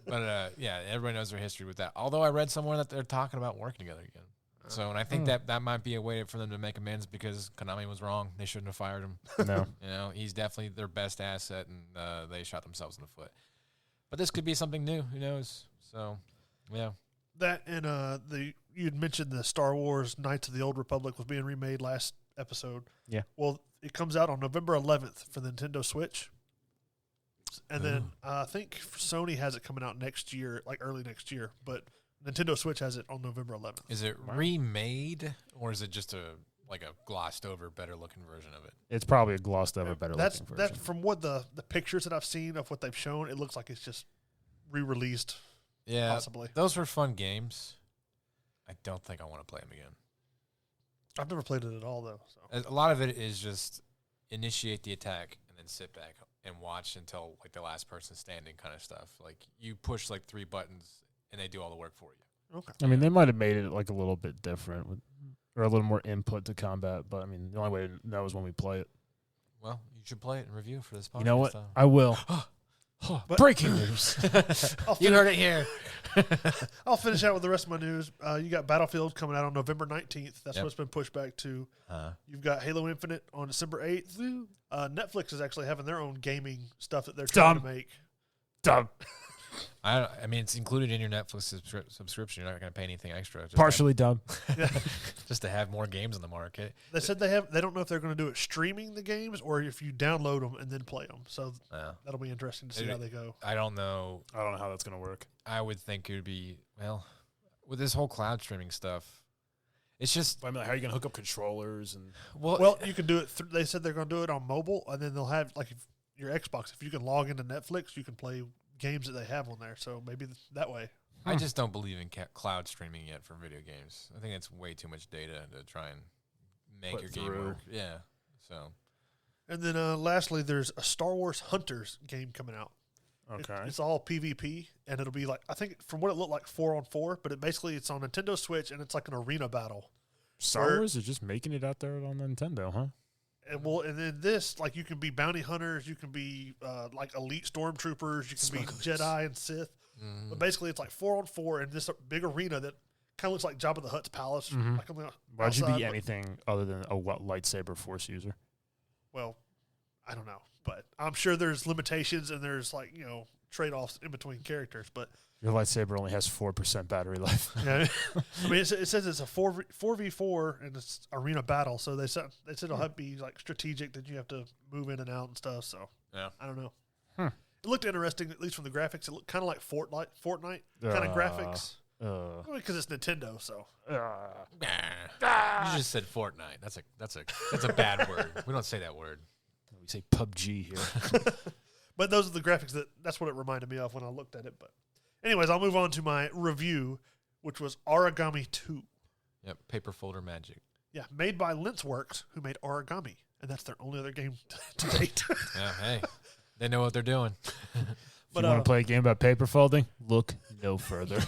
But everybody knows their history with that. Although I read somewhere that they're talking about working together again. So, and I think that might be a way for them to make amends because Konami was wrong. They shouldn't have fired him. No. He's definitely their best asset, and they shot themselves in the foot. But this could be something new. Who knows? So, yeah. That and you'd mentioned the Star Wars Knights of the Old Republic was being remade last episode. Yeah. Well, it comes out on November 11th for the Nintendo Switch. And then I think Sony has it coming out next year, like early next year. But Nintendo Switch has it on November 11th. Is it remade or is it just a glossed over, better looking version of it? It's probably a glossed over, better looking version. That from what the pictures that I've seen of what they've shown, it looks like it's just re-released. Yeah, possibly. Those were fun games. I don't think I want to play them again. I've never played it at all, though. So. A lot of it is just initiate the attack and then sit back and watch until like the last person standing kind of stuff. Like you push like 3 buttons and they do all the work for you. Okay. I mean, they might have made it like a little bit different or a little more input to combat, but I mean, the only way to know is when we play it. Well, you should play it and review for this podcast. You know what? I will. Breaking news. You heard it here. I'll finish out with the rest of my news. You got Battlefield coming out on November 19th. That's what's been pushed back to. You've got Halo Infinite on December 8th. Netflix is actually having their own gaming stuff that they're trying to make. Dumb. I mean, it's included in your Netflix subscription. You're not going to pay anything extra. Partially dumb. Just to have more games on the market. They said they don't know if they're going to do it streaming the games or if you download them and then play them. So that'll be interesting to see how they go. I don't know. I don't know how that's going to work. I would think it would be, well, with this whole cloud streaming stuff, it's just. I mean, how are you going to hook up controllers? And Well, you can do it. They said they're going to do it on mobile, and then they'll have, like, your Xbox. If you can log into Netflix, you can play games that they have on there. So maybe that way. I just don't believe in cloud streaming yet for video games. I think it's way too much data to try and make your game work. Yeah. So. And then lastly, there's a Star Wars Hunters game coming out. Okay. It's all PvP, and it'll be like, I think from what it looked like, 4-on-4, but it's on Nintendo Switch, and it's like an arena battle. Star Wars is just making it out there on Nintendo, huh? And then this, like, you can be bounty hunters, you can be like elite stormtroopers, you can be Jedi and Sith. Mm-hmm. But basically, it's like 4-on-4 in this big arena that kind of looks like Jabba the Hutt's palace. Mm-hmm. Like on the Why'd you outside, be anything other than a lightsaber Force user? Well, I don't know, but I'm sure there's limitations and there's like trade-offs in between characters. But your lightsaber only has 4% battery life. Yeah, I mean, it says it's a 4v4 and it's arena battle. So they said it'll have to be like strategic that you have to move in and out and stuff. So yeah, I don't know. It looked interesting, at least from the graphics. It looked kind of like Fortnite kind of graphics. Because it's Nintendo, so. You just said Fortnite. That's a bad word. We don't say that word. We say PUBG here. But those are the graphics that's what it reminded me of when I looked at it. But anyways, I'll move on to my review, which was Aragami 2. Yep, paper folder magic. Yeah, made by Linceworks, who made Aragami, and that's their only other game to date. Yeah, hey, they know what they're doing. If you want to play a game about paper folding, look no further.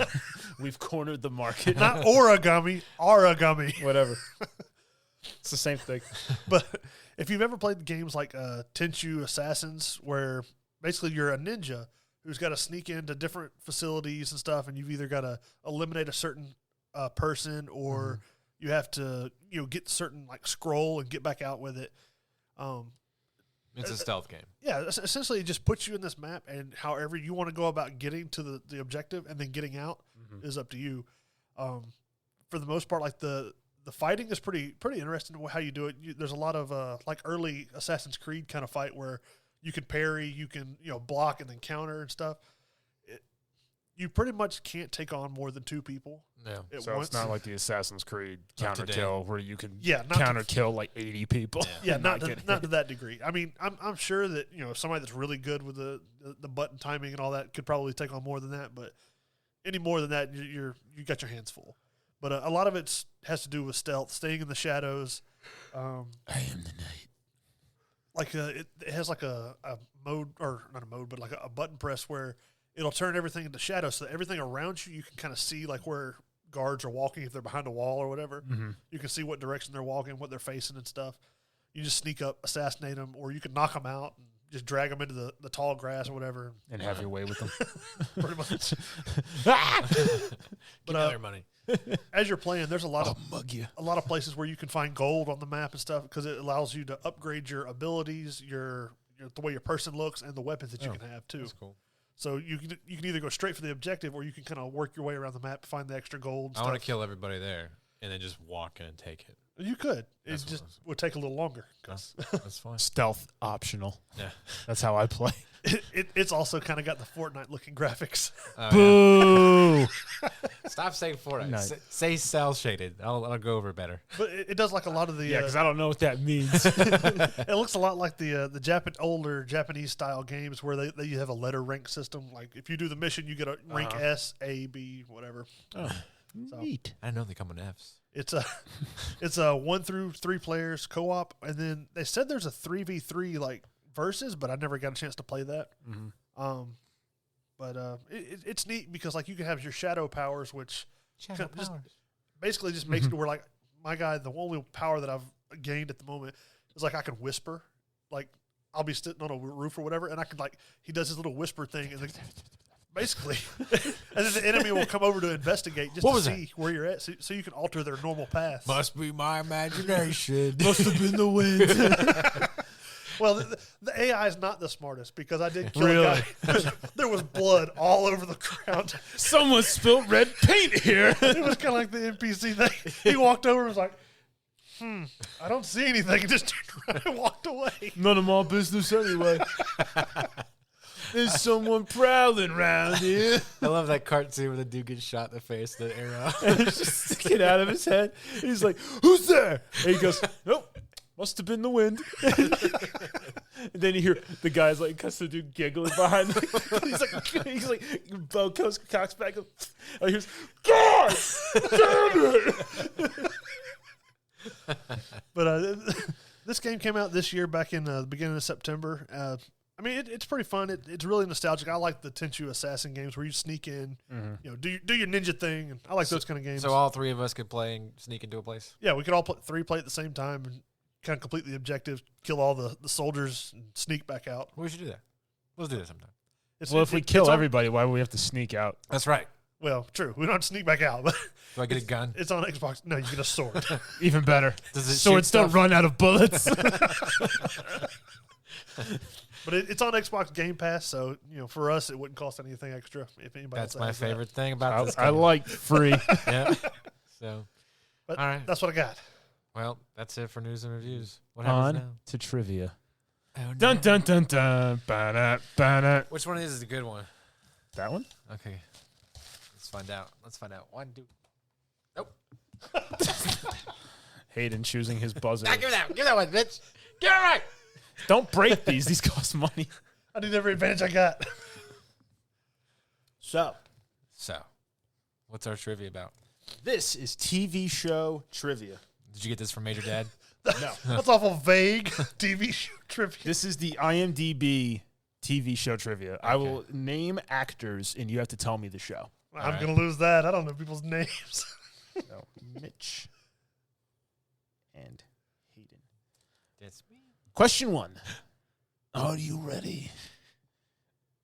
We've cornered the market. Not origami, Aragami. Whatever. It's the same thing. But if you've ever played games like Tenchu Assassins, where basically you're a ninja who's got to sneak into different facilities and stuff, and you've either got to eliminate a certain person or you have to get certain like scroll and get back out with it. It's a stealth game. Yeah, essentially it just puts you in this map, and however you want to go about getting to the objective and then getting out is up to you. For the most part, like the fighting is pretty interesting how you do it. There's a lot of like early Assassin's Creed kind of fight where you can parry, you can block and then counter and stuff. You pretty much can't take on more than 2 people. Yeah. So it's not like the Assassin's Creed Not counter today. kill where you can not counter kill like 80 people. Yeah, not to that degree. I mean, I'm sure that somebody that's really good with the button timing and all that could probably take on more than that. But any more than that, you got your hands full. But a lot of it has to do with stealth, staying in the shadows. I am the night. Like it has like a mode, or not a mode, but like a button press where it'll turn everything into shadows, so that everything around you can kind of see like where guards are walking if they're behind a wall or whatever. You can see what direction they're walking, what they're facing and stuff. You just sneak up, assassinate them, or you can knock them out and just drag them into the tall grass or whatever. And have your way with them. Pretty much. Give me their money. As you're playing, there's a lot I'll mug you. a lot of places where you can find gold on the map and stuff because it allows you to upgrade your abilities, the way your person looks, and the weapons that you can have too. That's cool. So you can either go straight for the objective, or you can kind of work your way around the map, find the extra gold. I want to kill everybody there and then just walk in and take it. You could. That's It just would take a little longer. 'Cause That's fine. Stealth optional. Yeah. That's how I play. it's also kind of got the Fortnite looking graphics. Boo! Stop saying Fortnite. No. Say cell shaded. I'll go over better. But it does like a lot of the. Yeah, because I don't know what that means. It looks a lot like the older Japanese style games where they have a letter rank system. Like if you do the mission, you get a rank S, A, B, whatever. Oh, So- neat. I know they come in Fs. It's a 1 through 3 players co-op, and then they said there's a 3v3 like versus, but I never got a chance to play that. But it's neat because like you can have your shadow powers, which basically just makes it where like my guy, the only power that I've gained at the moment is like I can whisper, like I'll be sitting on a roof or whatever, and I can like he does his little whisper thing, and then basically, and then the enemy will come over to investigate just to see where you're at, so you can alter their normal path. Must be my imagination. Must have been the wind. Well, the AI is not the smartest because I did kill a guy. There was blood all over the ground. Someone spilled red paint here. It was kind of like the NPC thing. He walked over and was like, I don't see anything. And just turned around and walked away. None of my business anyway. There's someone prowling around here. I love that cartoon where the dude gets shot in the face, the arrow. And it's just sticking out of his head. He's like, who's there? And he goes, nope, must have been the wind. And then you hear the guy's like, cuss the dude giggling behind him. he's like, Bo cocks back. And he hears, God damn it. But this game came out this year back in the beginning of September. I mean, it's pretty fun. It's really nostalgic. I like the Tenchu Assassin games where you sneak in, do your ninja thing, and I like those kind of games. So all 3 of us could play and sneak into a place? Yeah, we could all play at the same time and kind of complete the objective, kill all the soldiers, and sneak back out. We should do that. Let's do that sometime. If we kill everybody, why would we have to sneak out? That's right. Well, true. We don't have to sneak back out. But Do I get a gun? it's on Xbox. No, you get a sword. Even better. Does it Swords shoot don't stuff? run out of bullets. But it's on Xbox Game Pass, so for us it wouldn't cost anything extra. If anybody, That's else my has that. favorite thing about this. I like free. Yeah. So, But all right. that's what I got. Well, that's it for news and reviews. What happens On to trivia. now? Oh, Dun no. dun dun dun. Ba-da, ba-da. Which one is the good one? That one? Okay. Let's find out. Let's find out. 1, 2. Nope. Hayden choosing his buzzer. Give that one, bitch. Get it right. Don't break these. These cost money. I need every advantage I got. So, what's our trivia about? this is TV show trivia. Did you get this from Major Dad? No. That's awful vague. TV show trivia. This is the IMDB TV show trivia. I will name actors, and you have to tell me the show. I'm right. going to lose that. I don't know people's names. So, Mitch and Hayden. That's me. Question 1. Are you ready?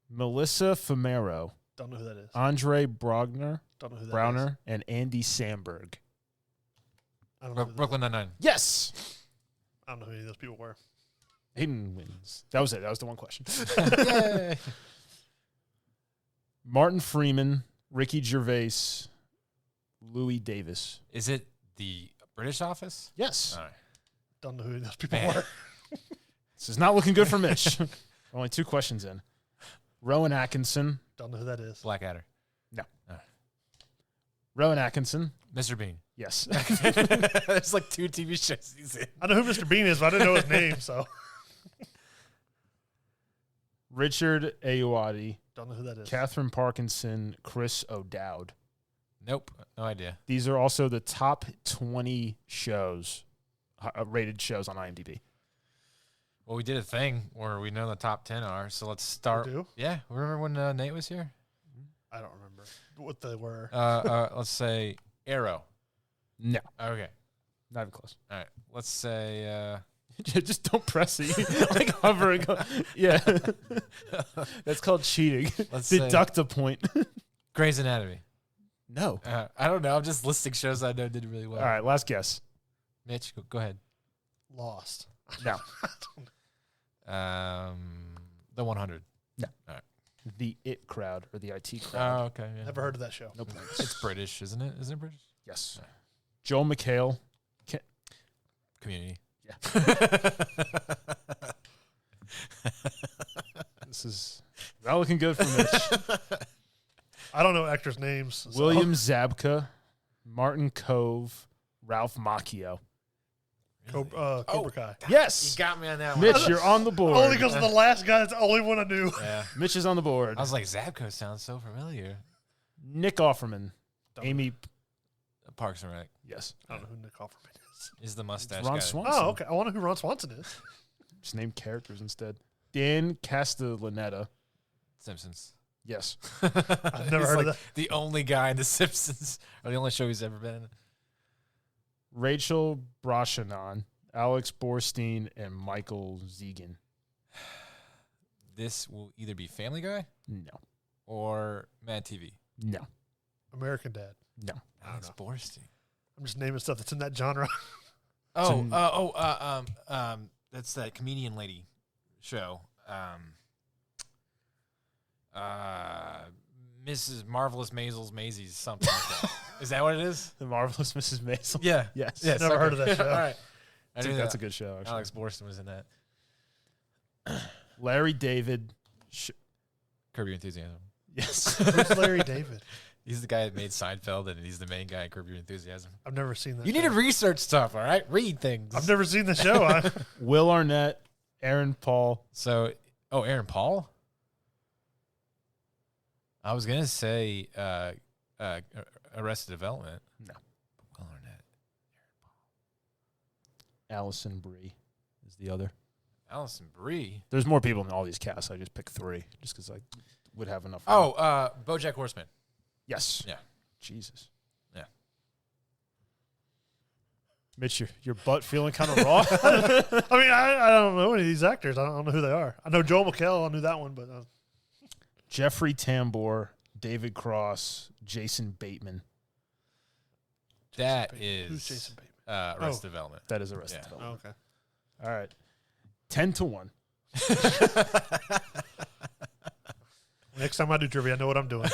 Melissa Fumero, Don't know who that is. Andre Brogner, Don't know who that is. Browner, and Andy Samberg. I don't know who that Brooklyn Nine-Nine. Yes. I don't know who any of those people were. Hayden wins. That was it. That was the one question. Yay. Martin Freeman, Ricky Gervais, Louis Davis. Is it the British Office? Yes. All right. Don't know who those people Man. were. This is not looking good for Mitch. Only 2 questions in. Rowan Atkinson. Don't know who that is. Blackadder. Rowan Atkinson. Mr. Bean. Yes. There's like 2 TV shows he's in. I know who Mr. Bean is, but I didn't know his name, so. Richard Ayoade, Don't know who that is. Catherine Parkinson, Chris O'Dowd. Nope. No idea. These are also the top 20 shows, rated shows on IMDb. Well, we did a thing where we know the top 10 are, so let's start. We do? Yeah. Remember when Nate was here? I don't remember what they were. Let's say Arrow. No. Okay. Not even close. All right. Let's say Just don't press it. Like hover and go. Yeah. That's called cheating. Let's Deduct a point. Grey's Anatomy. No. I don't know. I'm just listing shows I know did really well. All right, last guess. Mitch, go ahead. Lost. No. The 100. The IT crowd or the IT crowd. Oh, okay. Yeah. Never heard of that show. Nope. It's British, isn't it? Isn't it British? Yes. Joel McHale. Community. Yeah. This is not looking good for Mitch. I don't know actors' names. so- William Zabka, Martin Cove, Ralph Macchio. Cobra Kai. Yes. You got me on that one. Mitch, you're on the board. Only because of the last guy. That's the only one I knew. Yeah. Mitch is on the board. I was like, Zabko sounds so familiar. Nick Offerman. Don't Amy. Parks and Rec Yes. I don't know who Nick Offerman is. is the mustache Ron guy. Swanson. Oh, okay. I want to know who Ron Swanson is. Just name characters instead. Dan Castellaneta. Simpsons. Yes. I've never He's heard like of that. the only guy in The Simpsons, or the only show he's ever been in. Rachel Brosnahan, Alex Borstein, and Michael Zegan. This will either be Family Guy No. or Mad TV. No. American Dad. No. Alex Borstein. I'm just naming stuff that's in that genre. That's that comedian lady show. Mrs. Marvelous Maisels Maisie's something like that. Is that what it is? The Marvelous Mrs. Maisel. Yeah. Yes. Yes. Never heard of that show. All right. I think that's a good show, actually. Alex Borstein was in that. Larry David. Curb Your Enthusiasm. Yes. Who's Larry David? He's the guy that made Seinfeld, and he's the main guy in Curb Your Enthusiasm. I've never seen that. You show. need to research stuff, all right? Read things. I've never seen the show. Will Arnett, Aaron Paul. Aaron Paul? I was going to say Arrested Development. No. Will Arnett. Allison Brie is the other. Allison Brie. There's more people in all these casts. I just picked 3 just because I would have enough. BoJack Horseman. Yes. Yeah. Jesus. Yeah. Mitch, your butt feeling kind of raw? I mean, I don't know any of these actors. I don't know who they are. I know Joel McHale. I knew that one, but Jeffrey Tambor, David Cross, Jason Bateman. That Who's is Jason Bateman? Arrested Development. That is Arrested Yeah. Development. Oh, okay. All right. 10-1. Next time I do trivia, I know what I'm doing.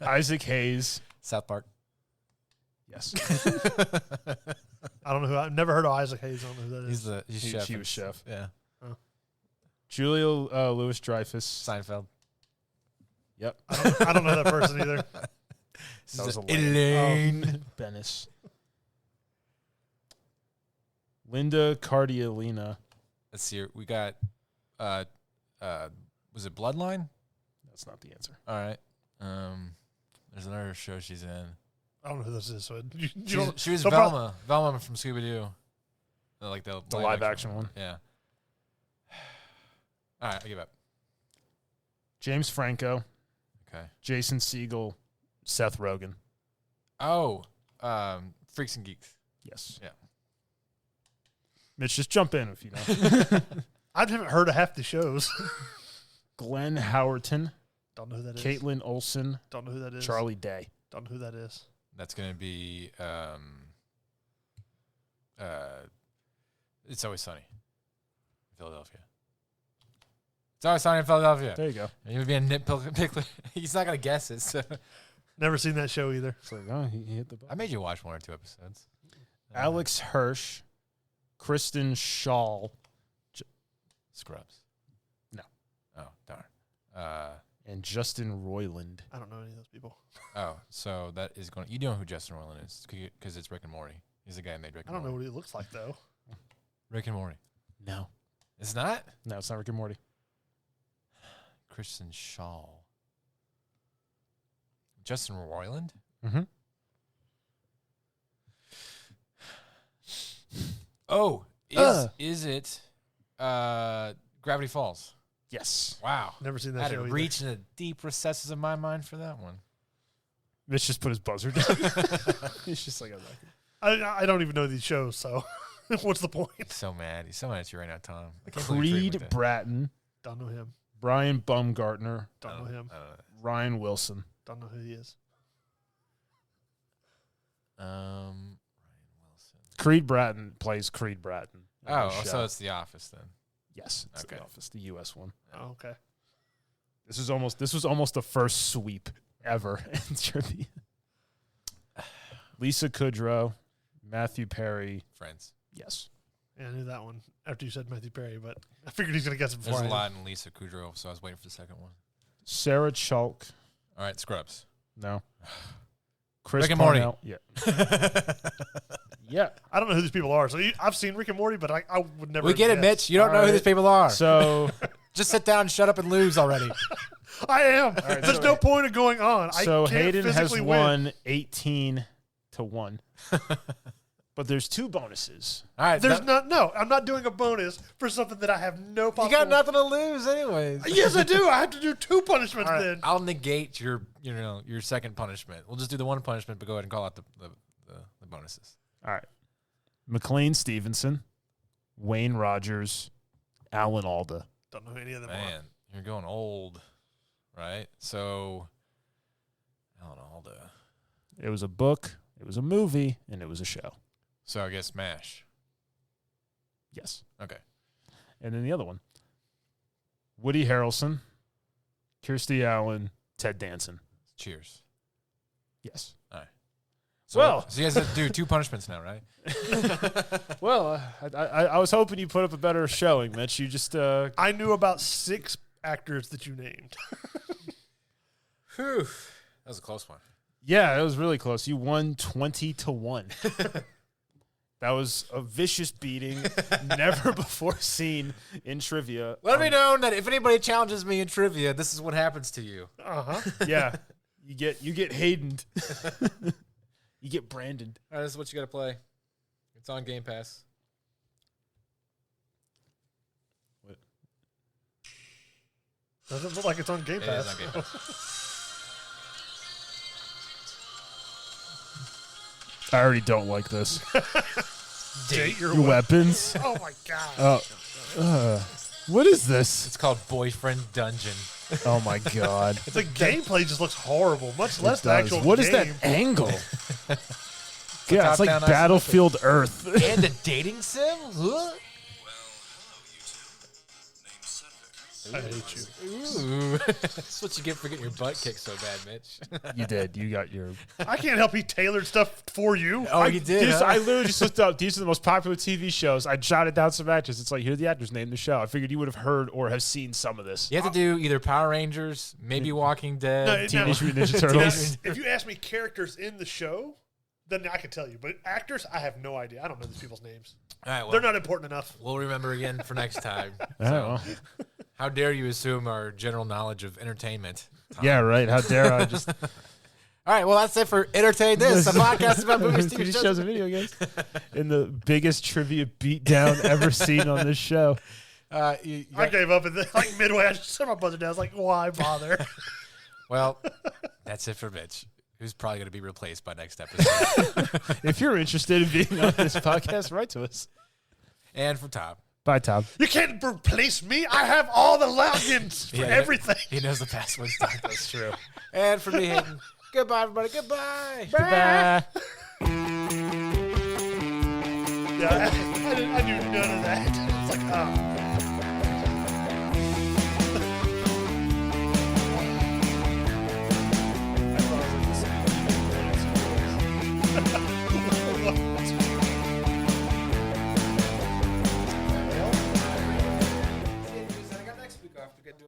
Isaac Hayes. South Park. Yes. I don't know who. I've never heard of Isaac Hayes. I don't know who that is. He's chef. She was chef. Yeah. Julia Louis-Dreyfus. Seinfeld. Yep. I don't know that person either. That was Elaine. Bennis. Linda Cardiolina. Let's see. We got. Was it Bloodline? That's not the answer. All right. There's another show she's in. I don't know who this is. So She was Velma. Velma from Scooby Doo. Like the live action one. Yeah. All right, I give up. James Franco. Okay. Jason Segel. Seth Rogen. Oh, Freaks and Geeks. Yes. Yeah. Mitch, just jump in if you know. I haven't heard of half the shows. Glenn Howerton. Don't know who that is. Caitlin Olsen. Don't know who that is. Charlie Day. Don't know who that is. That's gonna be It's Always Sunny in Philadelphia. It's Always Sunny in Philadelphia. There you go. And he would be a nitpickler. He's not gonna guess it. So Never seen that show either. It's like, oh, he hit the button. I made you watch 1 or 2 episodes. Alex Hirsch. Kristen Shaw. Scrubs. No. Oh, darn. And Justin Roiland. I don't know any of those people. Oh, so that is going. You know who Justin Roiland is because it's Rick and Morty. He's the guy who made Rick and I don't Morty. know what he looks like, though. Rick and Morty. No. It's not? No, it's not Rick and Morty. Kristen Shaw. Justin Roiland? Mm-hmm. Oh, is it Gravity Falls? Yes. Wow. Never seen I that had show to either. reach in the deep recesses of my mind for that one. Mitch just put his buzzer down. He's just like, I don't even know these shows, so what's the point? He's so mad. He's so mad at you right now, Tom. I can't believe you're Creed with that. Bratton. Don't know him. Brian Baumgartner. Don't know him. I don't know. Ryan Wilson. Don't know who he is. Ryan Wilson. Creed Bratton plays Creed Bratton. in the Oh, show. so it's The Office then. Yes, it's Okay. The Office, the U.S. one. Oh, okay. This was almost the first sweep ever in trivia. Lisa Kudrow, Matthew Perry. Friends. Yes. Yeah, I knew that one after you said Matthew Perry, but I figured he's going to guess it There's before a I did. lot in Lisa Kudrow, so I was waiting for the second one. Sarah Chalk. All right, Scrubs. No. Chris Rick and Morty. Parnell. Yeah. Yeah. I don't know who these people are. So I've seen Rick and Morty, but I would never. We get it, guess. Mitch. You don't know who Alright. these people are. So Just sit down, shut up, and lose already. I am. right, There's so- no point of going on. So I can't Hayden has physically won 18-1. But there's 2 bonuses. All right, There's no. I'm not doing a bonus for something that I have no. you Possible. got nothing to lose, anyways. Yes, I do. I have to do 2 punishments All right, then. I'll negate your second punishment. We'll just do the one punishment, but go ahead and call out the bonuses. All right. McLean Stevenson, Wayne Rogers, Alan Alda. Don't know who any of them Man, you're going old, right? So, Alan Alda. It was a book, it was a movie, and it was a show. So I guess MASH. Yes. Okay. And then the other one, Woody Harrelson, Kirstie Allen, Ted Danson. Cheers. Yes. All right. So, Well- so you guys have to do 2 punishments now, right? Well, I was hoping you put up a better showing, Mitch. You just are. I knew about 6 actors that you named. Whew. That was a close one. yeah, it was really close. You won 20-1. That was a vicious beating, never before seen in trivia. Let it be known that if anybody challenges me in trivia, this is what happens to you. Yeah, you get Hayden. You get Brandon. All right, this is what you got to play. It's on Game Pass. Doesn't look like it's on Game It Pass. is on Game Pass. I already don't like this. Date your Your weapons. Oh my god. What is this? It's called Boyfriend Dungeon. Oh my god. The gameplay just looks horrible. Much less the It does. actual What is game. that angle? Yeah, it's like top-down Battlefield Earth. And a dating sim? Huh? I hate you. Ooh. That's what you get for getting your butt kicked so bad, Mitch. You did. You got your. I can't help he tailored stuff for you. Oh, you did? Huh? I literally just looked up. These are the most popular TV shows. I jotted down some matches. It's like, here's the actors name the show. I figured you would have heard or have seen some of this. You have to do either Power Rangers, maybe Walking Dead. Teenage Mutant Ninja Turtles. If you ask me characters in the show, then I can tell you. But actors, I have no idea. I don't know these people's names. All right, well, they're not important enough. We'll remember again for next time. Oh. How dare you assume our general knowledge of entertainment? Tom. Yeah, right. How dare I just. All right, well, that's it for Entertain This, a podcast about movies, TV shows, and video games. In the biggest trivia beatdown ever seen on this show. I gave up like midway. I just set my buzzer down. I was like, why bother? Well, that's it for Mitch, who's probably going to be replaced by next episode. If you're interested in being on this podcast, write to us. And for Tom. Bye, Tom. You can't replace me. I have all the logins for everything. He knows the passwords. That's true. And for me, Hayden, goodbye, everybody. Goodbye. Goodbye. Yeah, I knew none of that.